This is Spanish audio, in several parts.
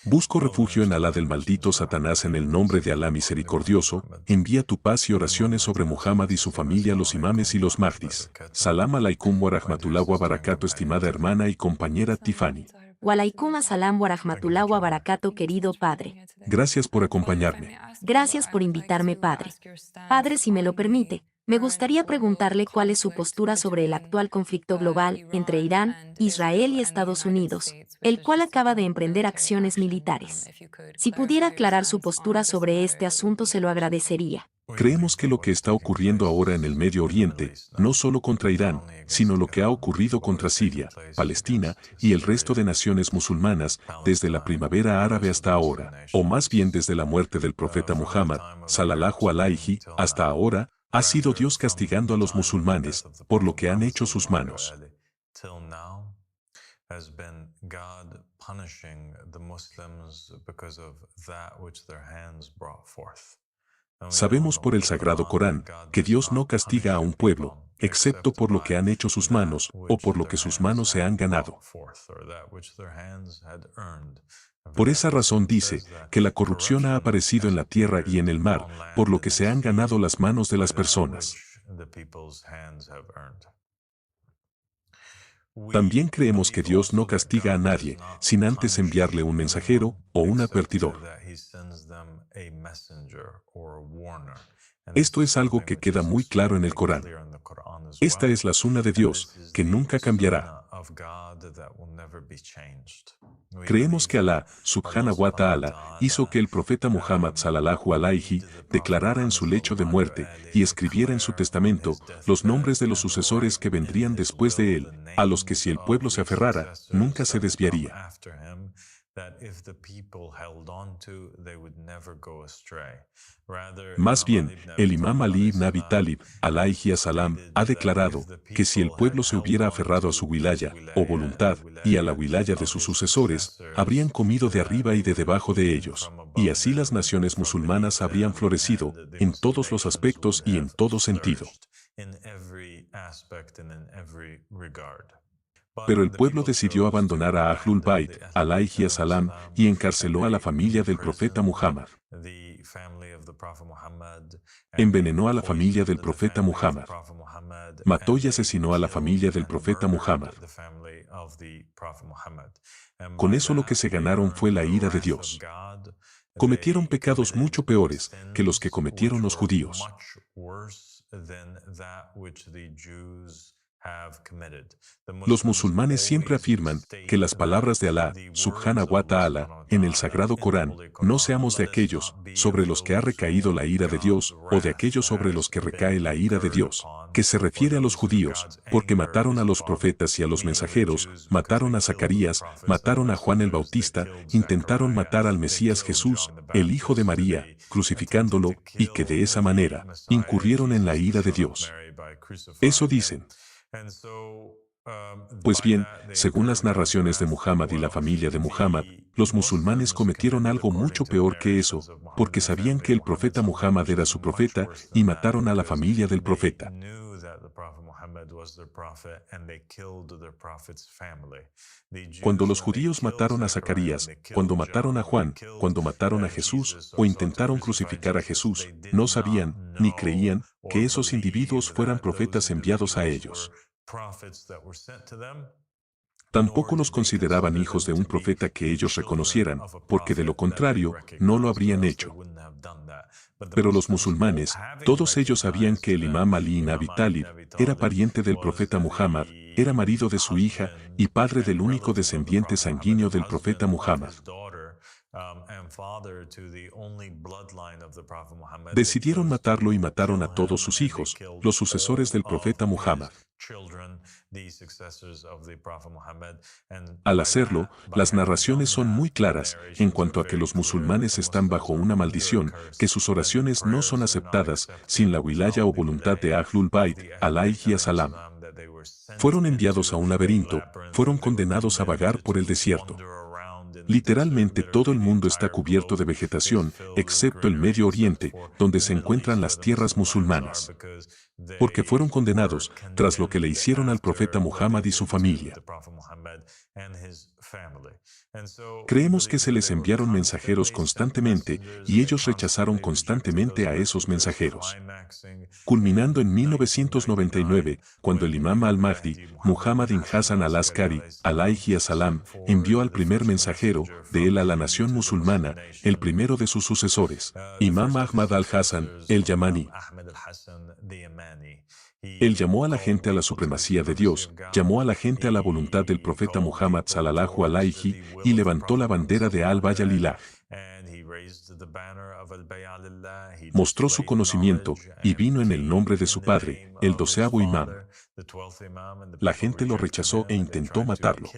Busco refugio en Alá del maldito Satanás en el nombre de Alá misericordioso, envía tu paz y oraciones sobre Muhammad y su familia, los imames y los mahdis. Salam alaikum wa rahmatullah wa barakatuh, estimada hermana y compañera Tiffany. Walaikum assalam wa rahmatullah wa barakatuh, querido padre. Gracias por acompañarme. Gracias por invitarme, padre. Padre, si me lo permite, me gustaría preguntarle cuál es su postura sobre el actual conflicto global entre Irán, Israel y Estados Unidos, el cual acaba de emprender acciones militares. Si pudiera aclarar su postura sobre este asunto, se lo agradecería. Creemos que lo que está ocurriendo ahora en el Medio Oriente, no solo contra Irán, sino lo que ha ocurrido contra Siria, Palestina y el resto de naciones musulmanas, desde la primavera árabe hasta ahora, o más bien desde la muerte del profeta Muhammad, sallallahu alaihi, hasta ahora, ha sido Dios castigando a los musulmanes por lo que han hecho sus manos. Sabemos por el Sagrado Corán que Dios no castiga a un pueblo, excepto por lo que han hecho sus manos o por lo que sus manos se han ganado. Por esa razón dice que la corrupción ha aparecido en la tierra y en el mar, por lo que se han ganado las manos de las personas. También creemos que Dios no castiga a nadie sin antes enviarle un mensajero o un advertidor. Esto es algo que queda muy claro en el Corán. Esta es la sunna de Dios, que nunca cambiará. Creemos que Alá, subhanahu wa ta'ala, hizo que el profeta Muhammad sallallahu alaihi declarara en su lecho de muerte y escribiera en su testamento los nombres de los sucesores que vendrían después de él, a los que si el pueblo se aferrara, nunca se desviaría. Más bien, el imam Ali ibn Abi Talib, alayhi salam, ha declarado que si el pueblo se hubiera aferrado a su wilaya, o voluntad, y a la wilaya de sus sucesores, habrían comido de arriba y de debajo de ellos, y así las naciones musulmanas habrían florecido, en todos los aspectos y en todo sentido. Pero el pueblo decidió abandonar a Ahlul Bayt, alayhi salam, y encarceló a la familia del profeta Muhammad. Envenenó a la familia del profeta Muhammad. Mató y asesinó a la familia del profeta Muhammad. Con eso lo que se ganaron fue la ira de Dios. Cometieron pecados mucho peores que los que cometieron los judíos. Los musulmanes siempre afirman que las palabras de Alá, subhanahu wa ta'ala, en el Sagrado Corán, no seamos de aquellos sobre los que ha recaído la ira de Dios o de aquellos sobre los que recae la ira de Dios, que se refiere a los judíos, porque mataron a los profetas y a los mensajeros, mataron a Zacarías, mataron a Juan el Bautista, intentaron matar al Mesías Jesús, el hijo de María, crucificándolo, y que de esa manera incurrieron en la ira de Dios. Eso dicen. Pues bien, según las narraciones de Muhammad y la familia de Muhammad, los musulmanes cometieron algo mucho peor que eso, porque sabían que el profeta Muhammad era su profeta y mataron a la familia del profeta. Cuando los judíos mataron a Zacarías, cuando mataron a Juan, cuando mataron a Jesús o intentaron crucificar a Jesús, no sabían, ni creían, que esos individuos fueran profetas enviados a ellos. Tampoco los consideraban hijos de un profeta que ellos reconocieran, porque de lo contrario, no lo habrían hecho. Pero los musulmanes, todos ellos sabían que el imam Ali ibn Abi Talib era pariente del profeta Muhammad, era marido de su hija y padre del único descendiente sanguíneo del profeta Muhammad. Decidieron matarlo y mataron a todos sus hijos, los sucesores del profeta Muhammad. Al hacerlo, las narraciones son muy claras en cuanto a que los musulmanes están bajo una maldición, que sus oraciones no son aceptadas sin la wilaya o voluntad de Ahlul Bayt, alayhi salam. Fueron enviados a un laberinto, fueron condenados a vagar por el desierto. Literalmente todo el mundo está cubierto de vegetación, excepto el Medio Oriente, donde se encuentran las tierras musulmanas. Porque fueron condenados tras lo que le hicieron al profeta Muhammad y su familia. Creemos que se les enviaron mensajeros constantemente y ellos rechazaron constantemente a esos mensajeros. Culminando en 1999, cuando el imam al-Mahdi, Muhammad ibn Hassan al-Askari, alayhi salam, envió al primer mensajero de él a la nación musulmana, el primero de sus sucesores, Imam Ahmad al-Hassan, el-Yamani. Él llamó a la gente a la supremacía de Dios, llamó a la gente a la voluntad del profeta Muhammad sallallahu alayhi y levantó la bandera de al-Bay'a lillah. Mostró su conocimiento y vino en el nombre de su padre, el 12º imam. La gente lo rechazó e intentó matarlo.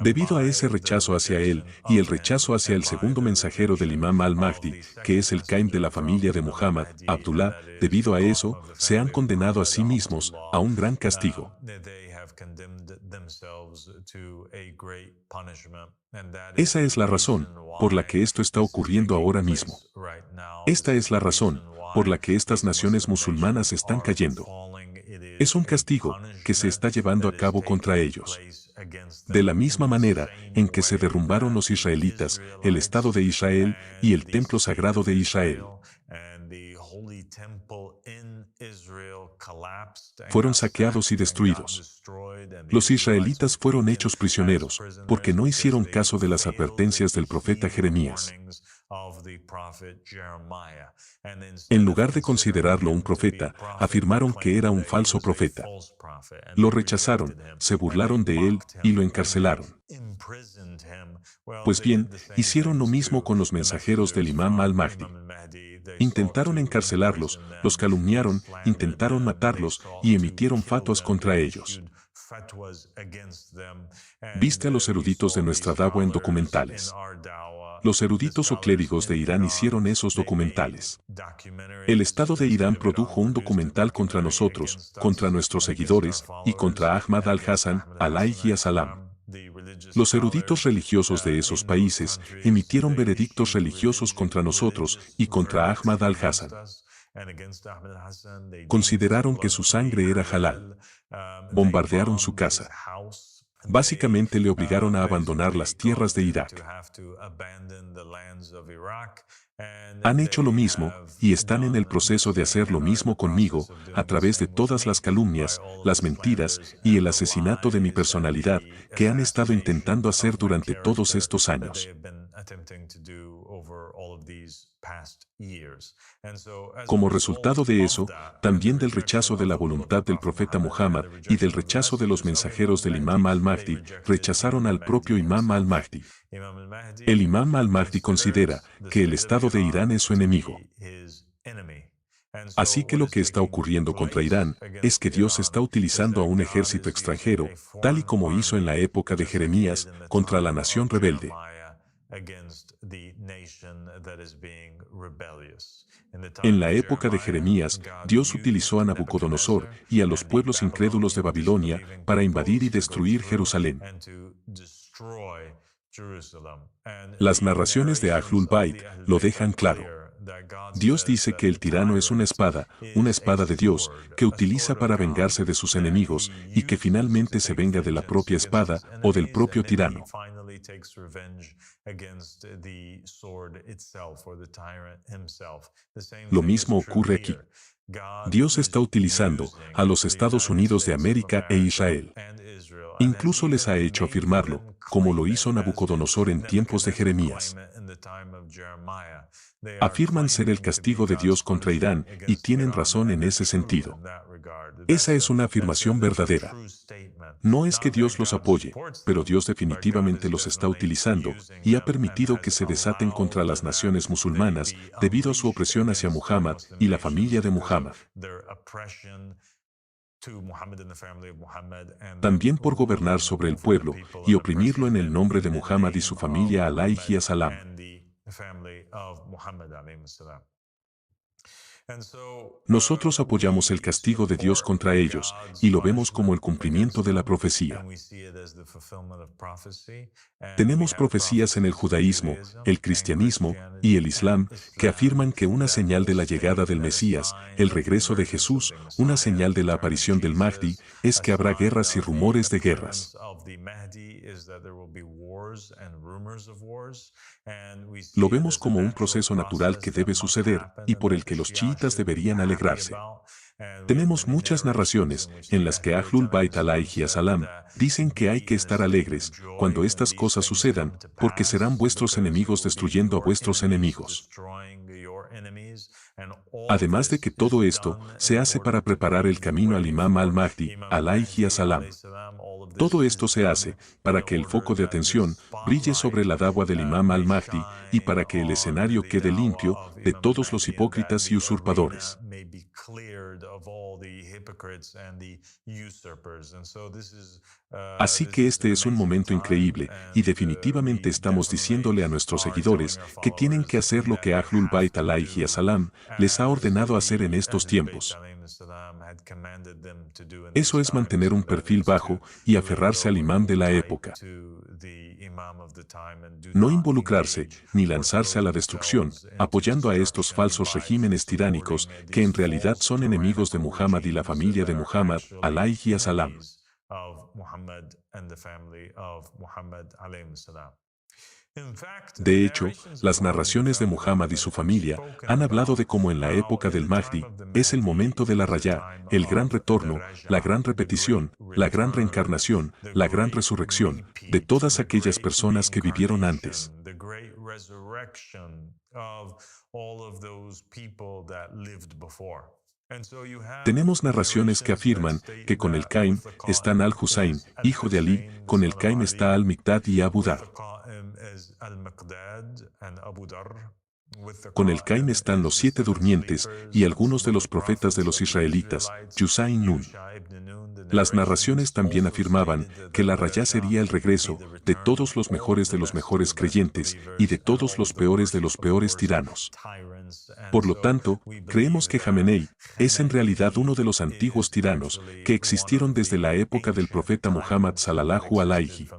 Debido a ese rechazo hacia él y el rechazo hacia el segundo mensajero del imam al-Mahdi, que es el Qaim de la familia de Muhammad, Abdullah, debido a eso, se han condenado a sí mismos a un gran castigo. Esa es la razón por la que esto está ocurriendo ahora mismo. Esta es la razón por la que estas naciones musulmanas están cayendo. Es un castigo que se está llevando a cabo contra ellos. De la misma manera en que se derrumbaron los israelitas, el Estado de Israel y el templo sagrado de Israel. Fueron saqueados y destruidos. Los israelitas fueron hechos prisioneros porque no hicieron caso de las advertencias del profeta Jeremías. En lugar de considerarlo un profeta, afirmaron que era un falso profeta. Lo rechazaron, se burlaron de él y lo encarcelaron. Pues bien, hicieron lo mismo con los mensajeros del imam al-Mahdi. Intentaron encarcelarlos, los calumniaron, intentaron matarlos y emitieron fatuas contra ellos. Viste a los eruditos de nuestra dawa en documentales. Los eruditos o clérigos de Irán hicieron esos documentales. El Estado de Irán produjo un documental contra nosotros, contra nuestros seguidores, y contra Ahmad al-Hassan, alayhi salam. Los eruditos religiosos de esos países emitieron veredictos religiosos contra nosotros y contra Ahmad al-Hassan. Consideraron que su sangre era halal. Bombardearon su casa. Básicamente le obligaron a abandonar las tierras de Irak. Han hecho lo mismo y están en el proceso de hacer lo mismo conmigo a través de todas las calumnias, las mentiras y el asesinato de mi personalidad que han estado intentando hacer durante todos estos años. Como resultado de eso, también del rechazo de la voluntad del profeta Muhammad y del rechazo de los mensajeros del imam al-Mahdi, rechazaron al propio imam al-Mahdi. El imam al-Mahdi considera que el Estado de Irán es su enemigo. Así que lo que está ocurriendo contra Irán es que Dios está utilizando a un ejército extranjero, tal y como hizo en la época de Jeremías, contra la nación rebelde. En la época de Jeremías, Dios utilizó a Nabucodonosor y a los pueblos incrédulos de Babilonia para invadir y destruir Jerusalén. Las narraciones de Ahlul Bayt lo dejan claro. Dios dice que el tirano es una espada de Dios, que utiliza para vengarse de sus enemigos y que finalmente se venga de la propia espada o del propio tirano. Lo mismo ocurre aquí. Dios está utilizando a los Estados Unidos de América e Israel. Incluso les ha hecho afirmarlo, como lo hizo Nabucodonosor en tiempos de Jeremías. Afirman ser el castigo de Dios contra Irán y tienen razón en ese sentido. Esa es una afirmación verdadera. No es que Dios los apoye, pero Dios definitivamente los está utilizando y ha permitido que se desaten contra las naciones musulmanas debido a su opresión hacia Muhammad y la familia de Muhammad. También por gobernar sobre el pueblo y oprimirlo en el nombre de Muhammad y su familia alayhi salam. Nosotros apoyamos el castigo de Dios contra ellos y lo vemos como el cumplimiento de la profecía. Tenemos profecías en el judaísmo, el cristianismo y el islam que afirman que una señal de la llegada del Mesías, el regreso de Jesús, una señal de la aparición del Mahdi, es que habrá guerras y rumores de guerras. Lo vemos como un proceso natural que debe suceder y por el que los chiitas deberían alegrarse. Tenemos muchas narraciones en las que Ahlul Bayt alayhi salam dicen que hay que estar alegres cuando estas cosas sucedan, porque serán vuestros enemigos destruyendo a vuestros enemigos. Además de que todo esto se hace para preparar el camino al Imam al-Mahdi alayhi salam. Todo esto se hace para que el foco de atención brille sobre la da'wa del Imam al-Mahdi y para que el escenario quede limpio de todos los hipócritas y usurpadores. Así que este es un momento increíble y definitivamente estamos diciéndole a nuestros seguidores que tienen que hacer lo que Ahlul Bayt alayhi salam les ha ordenado hacer en estos tiempos. Eso es mantener un perfil bajo y aferrarse al imán de la época. No involucrarse ni lanzarse a la destrucción, apoyando a estos falsos regímenes tiránicos que en realidad son enemigos de Muhammad y la familia de Muhammad, alayhi salam. De hecho, las narraciones de Muhammad y su familia han hablado de cómo en la época del Mahdi es el momento de la raya, el gran retorno, la gran repetición, la gran reencarnación, la gran resurrección de todas aquellas personas que vivieron antes. Tenemos narraciones que afirman que con el Qaim están al-Husayn, hijo de Ali, con el Qaim está al-Miqdad y Abu Dar. Con el Qaim están los 7 durmientes y algunos de los profetas de los israelitas, Yusha y Nun. Las narraciones también afirmaban que la raya sería el regreso de todos los mejores creyentes y de todos los peores de los peores tiranos. Por lo tanto, creemos que Jamenei es en realidad uno de los antiguos tiranos que existieron desde la época del profeta Muhammad sallallahu alayhi.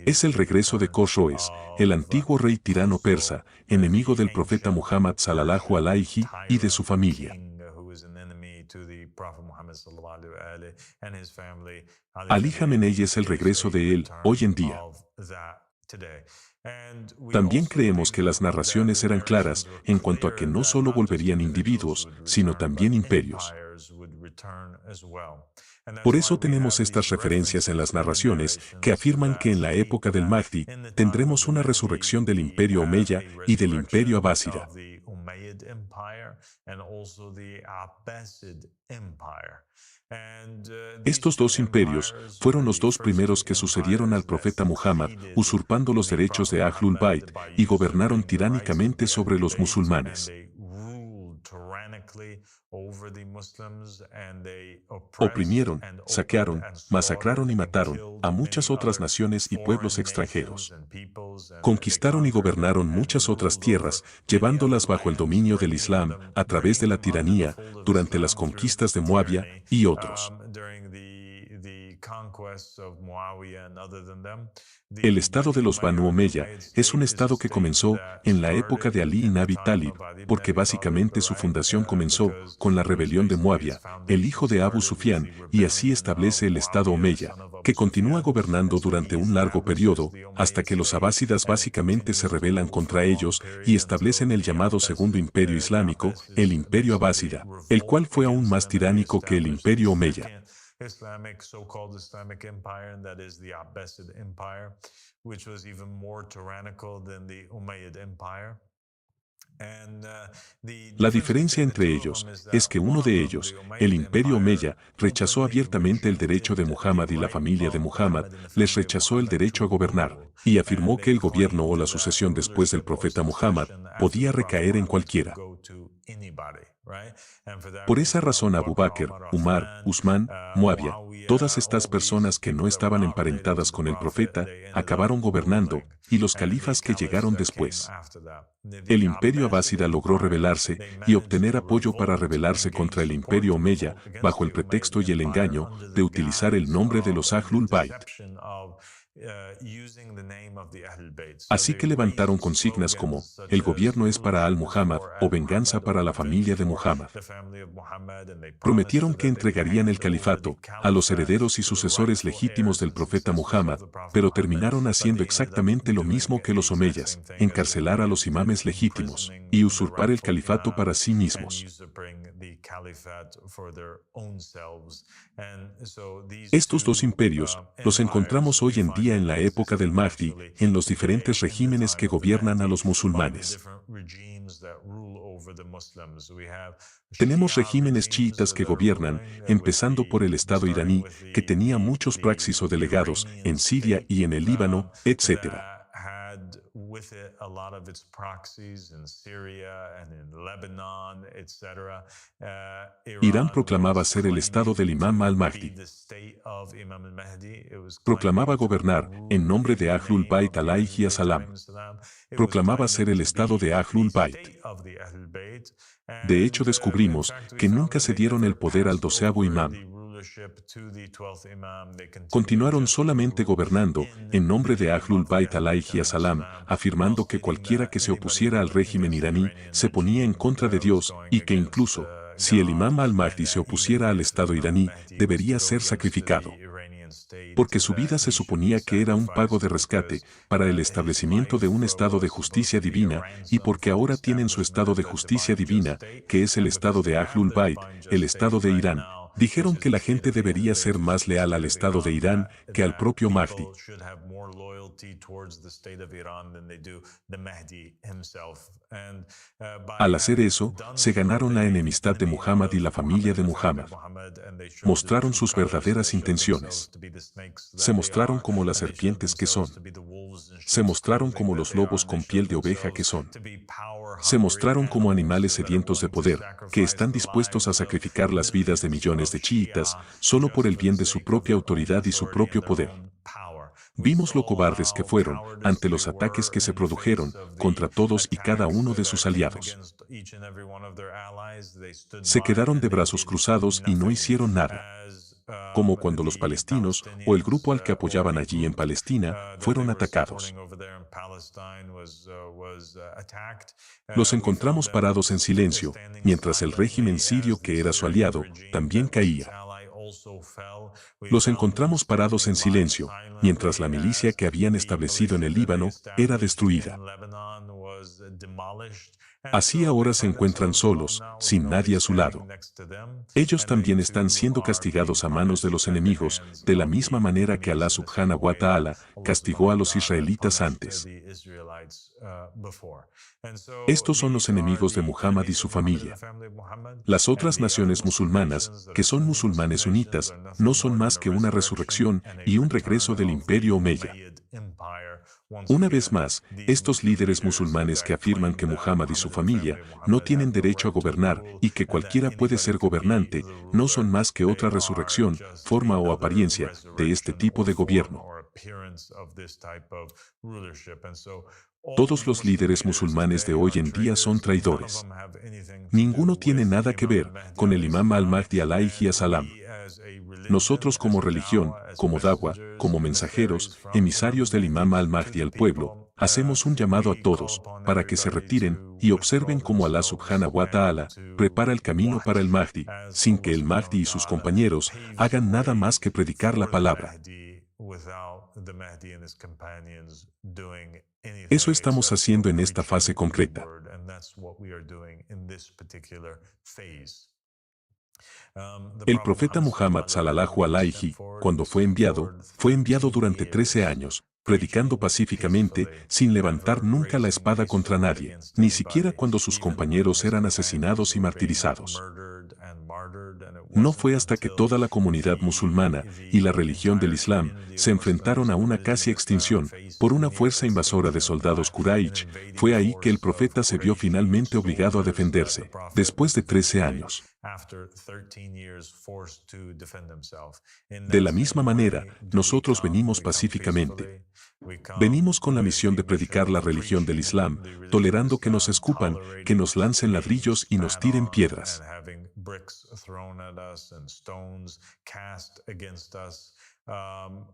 Es el regreso de Khosroes, el antiguo rey tirano persa, enemigo del profeta Muhammad sallallahu alayhi y de su familia. Ali Jamenei es el regreso de él hoy en día. También creemos que las narraciones eran claras en cuanto a que no solo volverían individuos, sino también imperios. Por eso tenemos estas referencias en las narraciones que afirman que en la época del Mahdi tendremos una resurrección del imperio Omeya y del imperio Abásida. Estos dos imperios fueron los dos primeros que sucedieron al profeta Muhammad, usurpando los derechos de Ahlul Bayt y gobernaron tiránicamente sobre los musulmanes. Oprimieron, saquearon, masacraron y mataron a muchas otras naciones y pueblos extranjeros. Conquistaron y gobernaron muchas otras tierras, llevándolas bajo el dominio del Islam a través de la tiranía durante las conquistas de Muawiyah y otros. El estado de los Banu Omeya es un estado que comenzó en la época de Ali ibn Abi Talib, porque básicamente su fundación comenzó con la rebelión de Muawiyah, el hijo de Abu Sufyan, y así establece el estado Omeya, que continúa gobernando durante un largo periodo, hasta que los abásidas básicamente se rebelan contra ellos y establecen el llamado Segundo Imperio Islámico, el Imperio Abásida, el cual fue aún más tiránico que el Imperio Omeya. So-called Islamic empire, and that is the Abbasid Empire, which was even more tyrannical than the Umayyad Empire. La diferencia entre ellos es que uno de ellos, el Imperio Omeya, rechazó abiertamente el derecho de Muhammad y la familia de Muhammad les rechazó el derecho a gobernar y afirmó que el gobierno o la sucesión después del profeta Muhammad podía recaer en cualquiera. Por esa razón Abu Bakr, Umar, Usmán, Muavia, todas estas personas que no estaban emparentadas con el profeta, acabaron gobernando, y los califas que llegaron después. El imperio abásida logró rebelarse y obtener apoyo para rebelarse contra el imperio omeya, bajo el pretexto y el engaño de utilizar el nombre de los Ahlul Bayt. Así que levantaron consignas como, el gobierno es para Al-Muhammad o venganza para la familia de Muhammad. Prometieron que entregarían el califato a los herederos y sucesores legítimos del profeta Muhammad, pero terminaron haciendo exactamente lo mismo que los omeyas, encarcelar a los imames legítimos y usurpar el califato para sí mismos. Estos dos imperios los encontramos hoy en día en la época del Mahdi, en los diferentes regímenes que gobiernan a los musulmanes. Tenemos regímenes chiitas que gobiernan, empezando por el Estado iraní, que tenía muchos praxis o delegados en Siria y en el Líbano, etc. Irán proclamaba ser el Estado del Imam al-Mahdi. Proclamaba gobernar, en nombre de Ahlul Bayt alayhi salam. Proclamaba ser el Estado de Ahlul Bayt. De hecho, descubrimos que nunca se dieron el poder al 12º imam. Continuaron solamente gobernando en nombre de Ahlul Bayt alayhi salam, afirmando que cualquiera que se opusiera al régimen iraní se ponía en contra de Dios y que incluso, si el imam al-Mahdi se opusiera al Estado iraní, debería ser sacrificado. Porque su vida se suponía que era un pago de rescate para el establecimiento de un estado de justicia divina, y porque ahora tienen su estado de justicia divina, que es el estado de Ahlul Bayt, el estado de Irán. Dijeron que la gente debería ser más leal al Estado de Irán que al propio Mahdi. Al hacer eso, se ganaron la enemistad de Muhammad y la familia de Muhammad. Mostraron sus verdaderas intenciones. Se mostraron como las serpientes que son. Se mostraron como los lobos con piel de oveja que son. Se mostraron como animales sedientos de poder, que están dispuestos a sacrificar las vidas de millones de chiitas solo por el bien de su propia autoridad y su propio poder. Vimos lo cobardes que fueron ante los ataques que se produjeron contra todos y cada uno de sus aliados. Se quedaron de brazos cruzados y no hicieron nada. Como cuando los palestinos o el grupo al que apoyaban allí en Palestina fueron atacados. Los encontramos parados en silencio, mientras el régimen sirio que era su aliado también caía. Los encontramos parados en silencio, mientras la milicia que habían establecido en el Líbano era destruida. Así ahora se encuentran solos, sin nadie a su lado. Ellos también están siendo castigados a manos de los enemigos, de la misma manera que Alá subhanahu wa ta'ala castigó a los israelitas antes. Estos son los enemigos de Muhammad y su familia. Las otras naciones musulmanas, que son musulmanes sunitas, no son más que una resurrección y un regreso del imperio omeya. Una vez más, estos líderes musulmanes que afirman que Muhammad y su familia no tienen derecho a gobernar y que cualquiera puede ser gobernante, no son más que otra resurrección, forma o apariencia de este tipo de gobierno. Todos los líderes musulmanes de hoy en día son traidores. Ninguno tiene nada que ver con el imam al-Mahdi alayhi salam. Nosotros como religión, como da'wa, como mensajeros, emisarios del imam al-Mahdi al pueblo, hacemos un llamado a todos, para que se retiren y observen cómo Alá subhanahu wa ta'ala prepara el camino para el Mahdi, sin que el Mahdi y sus compañeros hagan nada más que predicar la palabra. Eso estamos haciendo en esta fase concreta. El profeta Muhammad sallallahu alayhi, cuando fue enviado durante 13 años, predicando pacíficamente, sin levantar nunca la espada contra nadie, ni siquiera cuando sus compañeros eran asesinados y martirizados. No fue hasta que toda la comunidad musulmana y la religión del Islam se enfrentaron a una casi extinción por una fuerza invasora de soldados Quraysh, fue ahí que el profeta se vio finalmente obligado a defenderse, después de 13 años. De la misma manera, nosotros venimos pacíficamente. Venimos con la misión de predicar la religión del Islam, tolerando que nos escupan, que nos lancen ladrillos y nos tiren piedras.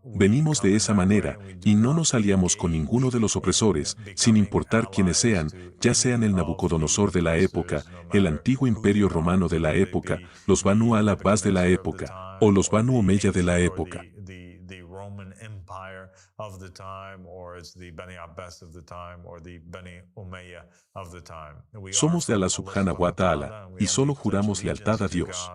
Venimos de esa manera, y no nos aliamos con ninguno de los opresores, sin importar quiénes sean, ya sean el Nabucodonosor de la época, el antiguo imperio romano de la época, los Banu al-Abbas de la época, o los Banu Omeya de la época. Somos de Allah subhanahu wa ta'ala, y solo juramos lealtad a Dios.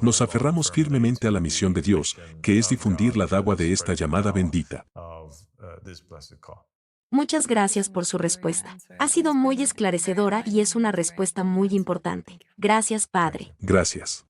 Nos aferramos firmemente a la misión de Dios, que es difundir la da'wa de esta llamada bendita. Muchas gracias por su respuesta. Ha sido muy esclarecedora y es una respuesta muy importante. Gracias, Padre. Gracias.